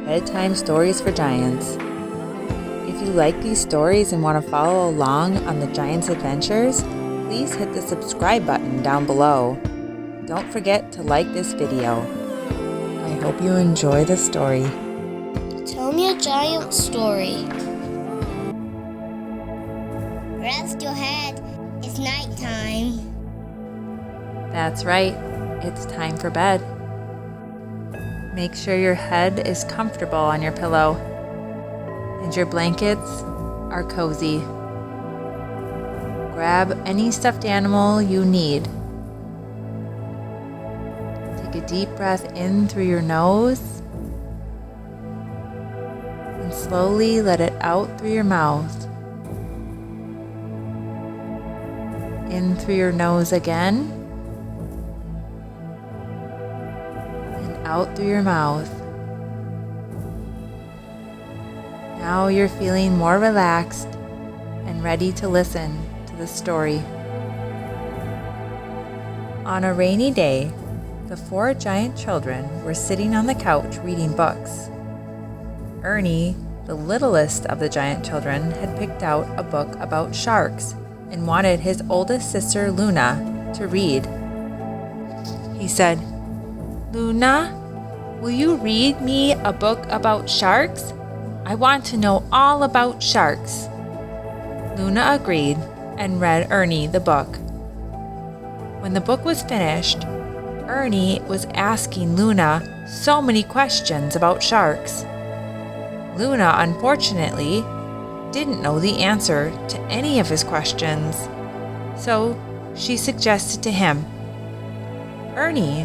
Bedtime Stories for Giants. If you like these stories and want to follow along on the Giants' adventures, please hit the subscribe button down below. Don't forget to like this video. I hope you enjoy the story. Tell me a giant story. Rest your head. It's nighttime. That's right. It's time for bed. Make sure your head is comfortable on your pillow and your blankets are cozy. Grab any stuffed animal you need. Take a deep breath in through your nose and slowly let it out through your mouth. In through your nose again. Out through your mouth. Now you're feeling more relaxed and ready to listen to the story. On a rainy day, the 4 giant children were sitting on the couch reading books. Ernie, the littlest of the giant children, had picked out a book about sharks and wanted his oldest sister Luna to read. He said, "Luna, will you read me a book about sharks? I want to know all about sharks." Luna agreed and read Ernie the book. When the book was finished, Ernie was asking Luna so many questions about sharks. Luna, unfortunately, didn't know the answer to any of his questions, so she suggested to him, "Ernie,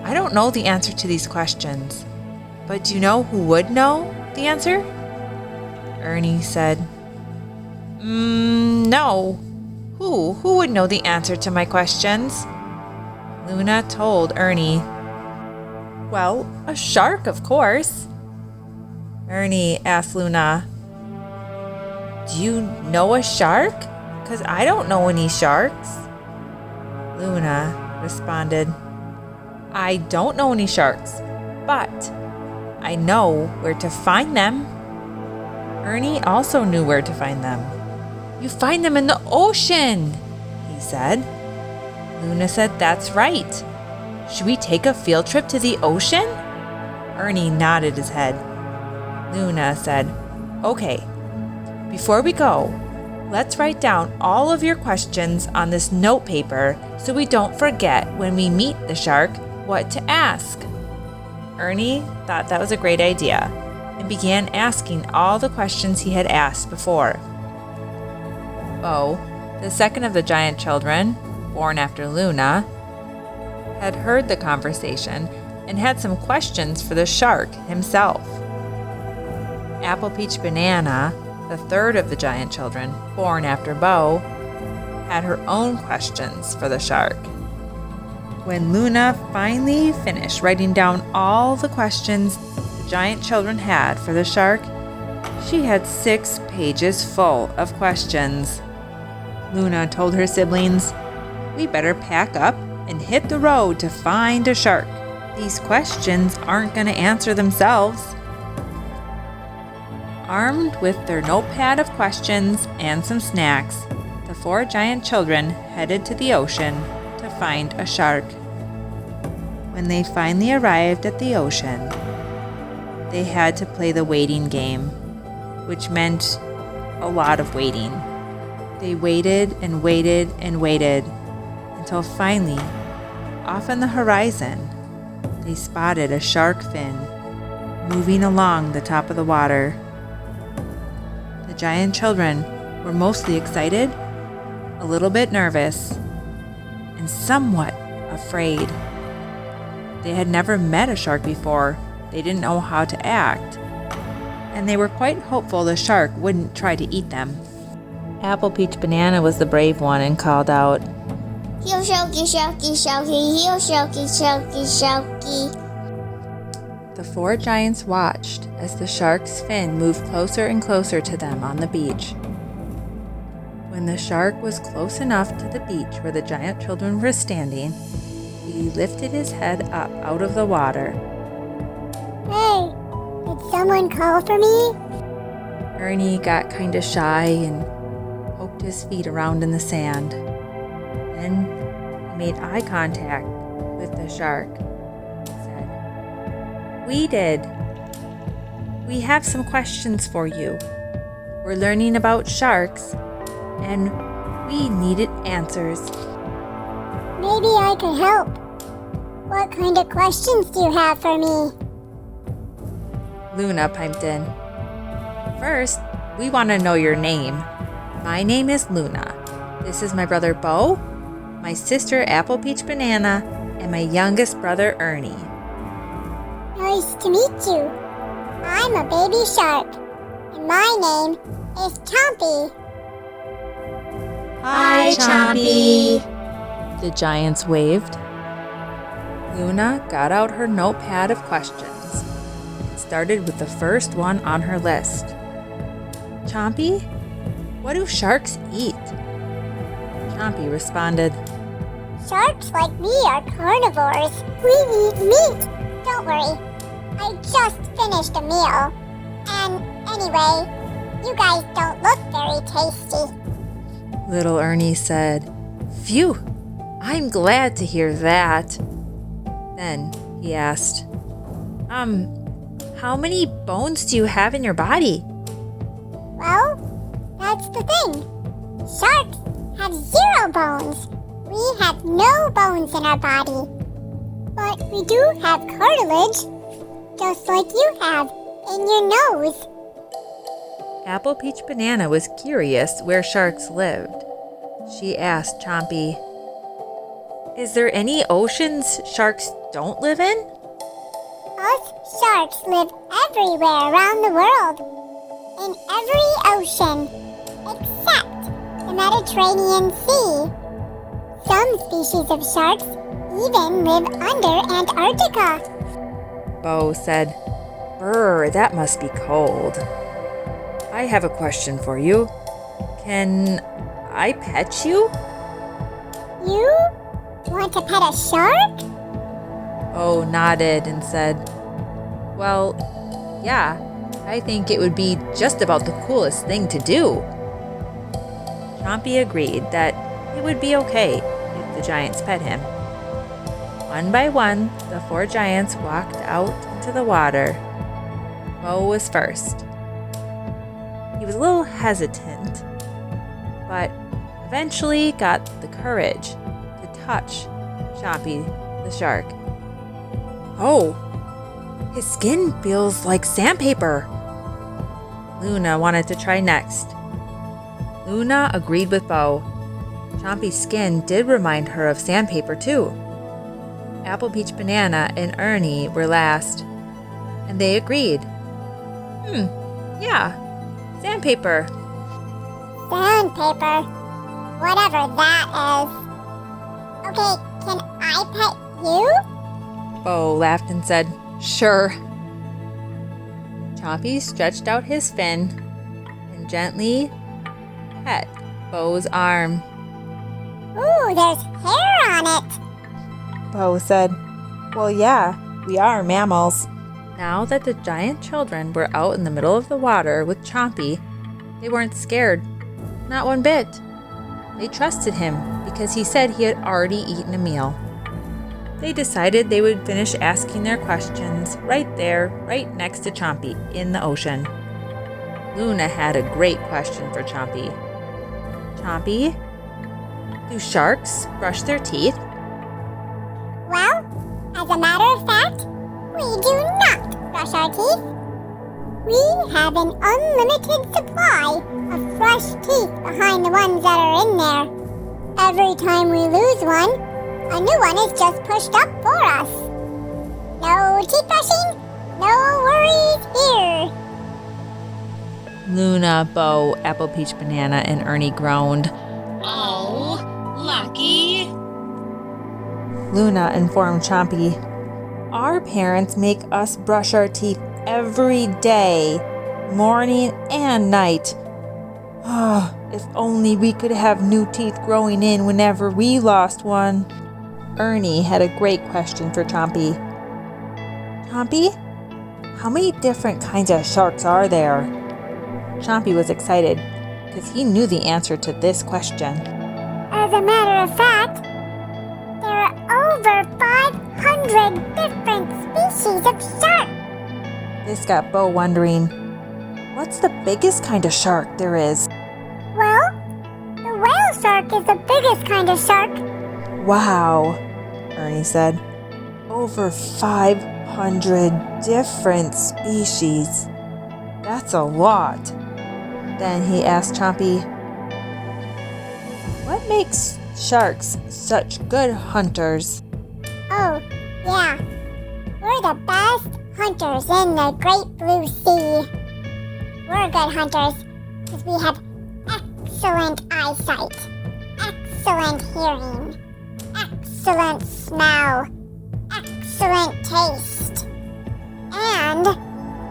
I don't know the answer to these questions, but do you know who would know the answer?" Ernie said, No. Who would know the answer to my questions?" Luna told Ernie, "Well, a shark, of course." Ernie asked Luna, "Do you know a shark? 'Cause I don't know any sharks." Luna responded, "I don't know any sharks, but I know where to find them." Ernie also knew where to find them. "You find them in the ocean," he said. Luna said, "That's right. Should we take a field trip to the ocean?" Ernie nodded his head. Luna said, "Okay, before we go, let's write down all of your questions on this note paper so we don't forget when we meet the shark what to ask." Ernie thought that was a great idea and began asking all the questions he had asked before. Bo, the second of the giant children, born after Luna, had heard the conversation and had some questions for the shark himself. Apple Peach Banana, the third of the giant children, born after Bo, had her own questions for the shark. When Luna finally finished writing down all the questions the giant children had for the shark, she had 6 pages full of questions. Luna told her siblings, "We better pack up and hit the road to find a shark. These questions aren't going to answer themselves." Armed with their notepad of questions and some snacks, the 4 giant children headed to the ocean to find a shark. When they finally arrived at the ocean, they had to play the waiting game, which meant a lot of waiting. They waited and waited and waited until finally, off on the horizon, they spotted a shark fin moving along the top of the water. The giant children were mostly excited, a little bit nervous, and somewhat afraid. They had never met a shark before. They didn't know how to act, and they were quite hopeful the shark wouldn't try to eat them. Apple Peach Banana was the brave one and called out, Heel sharky, sharky, sharky, heel sharky, sharky, sharky. The 4 giants watched as the shark's fin moved closer and closer to them on the beach. When the shark was close enough to the beach where the giant children were standing, he lifted his head up out of the water. Hey, the someone call for me? Ernie got kind of shy and poked his feet around in the sand. Then he made eye contact with the shark. He said, "We did. We have some questions for you. We're learning about sharks, and we needed answers." Maybe I could help. What kind of questions do you have for me? Luna piped in. "First, we want to know your name. My name is Luna. This is my brother Bo, my sister Apple Peach Banana, and my youngest brother Ernie." Nice to meet you. I'm a baby shark, and my name is Chompy. "Hi, Chompy," the giants waved. Luna got out her notepad of questions and started with the first one on her list. "Chompy, what do sharks eat?" Chompy responded, Sharks like me are carnivores. We eat meat. Don't worry. I just finished a meal. And anyway, you guys don't look very tasty. Little Ernie said. "Phew, I'm glad to hear that." Then he asked, how many bones do you have in your body?" Well, that's the thing. Sharks have 0 bones. We have no bones in our body. But we do have cartilage, just like you have in your nose. Apple Peach Banana was curious where sharks lived. She asked Chompy, "Is there any oceans sharks don't live in?" Us sharks live everywhere around the world. In every ocean, except the Mediterranean Sea. Some species of sharks even live under Antarctica. Bo said, "Brr, that must be cold. I have a question for you. Can I pet you?" You want to pet a shark? Bo nodded and said, "Well, yeah, I think it would be just about the coolest thing to do." Chompy agreed that it would be okay if the giants pet him. One by one, the 4 giants walked out into the water. Bo was first. He was a little hesitant, but eventually got the courage to touch Chompy the shark. "Oh, his skin feels like sandpaper." Luna wanted to try next. Luna agreed with Bo. Chompy's skin did remind her of sandpaper too. Apple Peach Banana and Ernie were last, and they agreed. Yeah, sandpaper." Sandpaper. Whatever that is. Okay, can I pet you? Bo laughed and said, "Sure." Chompy stretched out his fin and gently pet Bo's arm. Ooh, there's hair on it. Bo said, "Well, yeah, we are mammals." Now that the giant children were out in the middle of the water with Chompy, they weren't scared. Not one bit. They trusted him because he said he had already eaten a meal. They decided they would finish asking their questions right there, right next to Chompy in the ocean. Luna had a great question for Chompy. "Chompy, do sharks brush their teeth?" Well, as a matter of fact, we do not brush our teeth. We have an unlimited supply of fresh teeth behind the ones that are in there. Every time we lose one, a new one is just pushed up for us. No teeth brushing, no worries here. Luna, Bo, Apple Peach Banana, and Ernie groaned. Oh, lucky. Luna informed Chompy, "Our parents make us brush our teeth every day, morning and night. If only we could have new teeth growing in whenever we lost one." Ernie had a great question for Chompy. "Chompy, How many different kinds of sharks are there? Chompy was excited because he knew the answer to this question. As a matter of fact, there are over 500 different species of shark. This got Bo wondering, what's the biggest kind of shark there is? Well, the whale shark is the biggest kind of shark. Wow, Ernie said. Over 500 different species. That's a lot. Then he asked Chompy, what makes sharks such good hunters? Oh, yeah. We're the best hunters in the great blue sea. We're good hunters because we have excellent eyesight, excellent hearing, excellent smell, excellent taste. And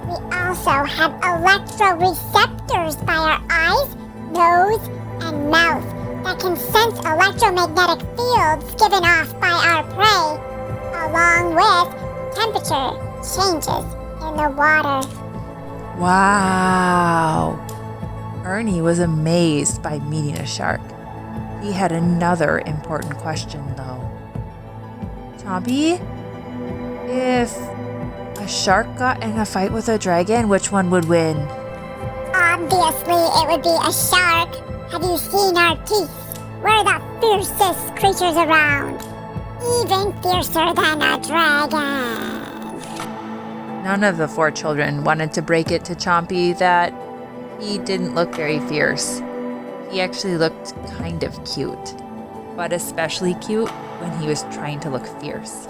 we also have electroreceptors by our eyes, nose, and mouth that can sense electromagnetic fields given off by our prey, along with temperature changes in the water. Wow! Ernie was amazed by meeting a shark. He had another important question, though. Chompy, if a shark got in a fight with a dragon, which one would win? Obviously, it would be a shark. Have you seen our teeth? We're the fiercest creatures around. Even fiercer than a dragon. None of the 4 children wanted to break it to Chompy that he didn't look very fierce. He actually looked kind of cute, but especially cute when he was trying to look fierce.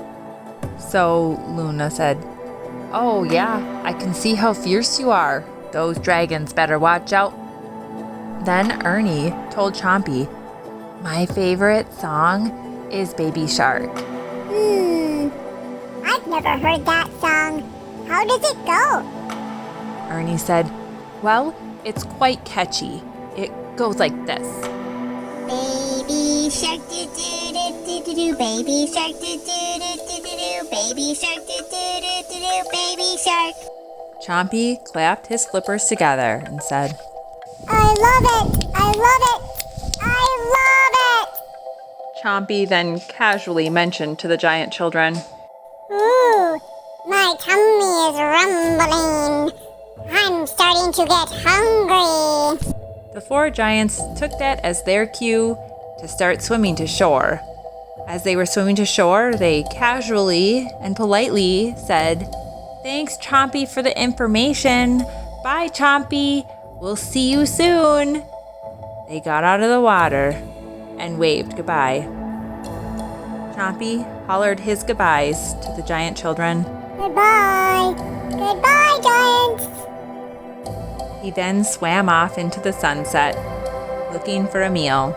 So Luna said, "Oh yeah, I can see how fierce you are. Those dragons better watch out." Then Ernie told Chompy, "My favorite song is Baby Shark." I've never heard that song. How does it go? Ernie said, "Well, it's quite catchy. It goes like this. Baby shark do do do do do do, baby shark do do do do do do, baby shark do do do do do, baby shark. Chompy clapped his flippers together and said, I love it! I love it! I love it! Chompy then casually mentioned to the giant children, Ooh, my tummy is rumbling. I'm starting to get hungry. The 4 giants took that as their cue to start swimming to shore. As they were swimming to shore, they casually and politely said, "Thanks, Chompy, for the information. Bye, Chompy. We'll see you soon." They got out of the water and waved goodbye. Chompy hollered his goodbyes to the giant children. Goodbye. Goodbye, giants. He then swam off into the sunset, looking for a meal.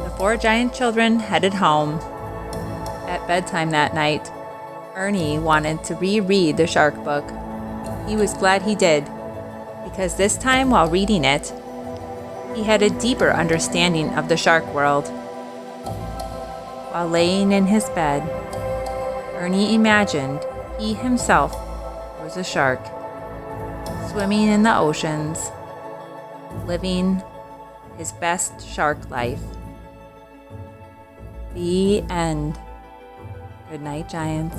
The 4 giant children headed home. At bedtime that night, Ernie wanted to reread the shark book. He was glad he did, because this time while reading it, he had a deeper understanding of the shark world. While laying in his bed, Ernie imagined he himself was a shark, swimming in the oceans, living his best shark life. The end. Good night, giants.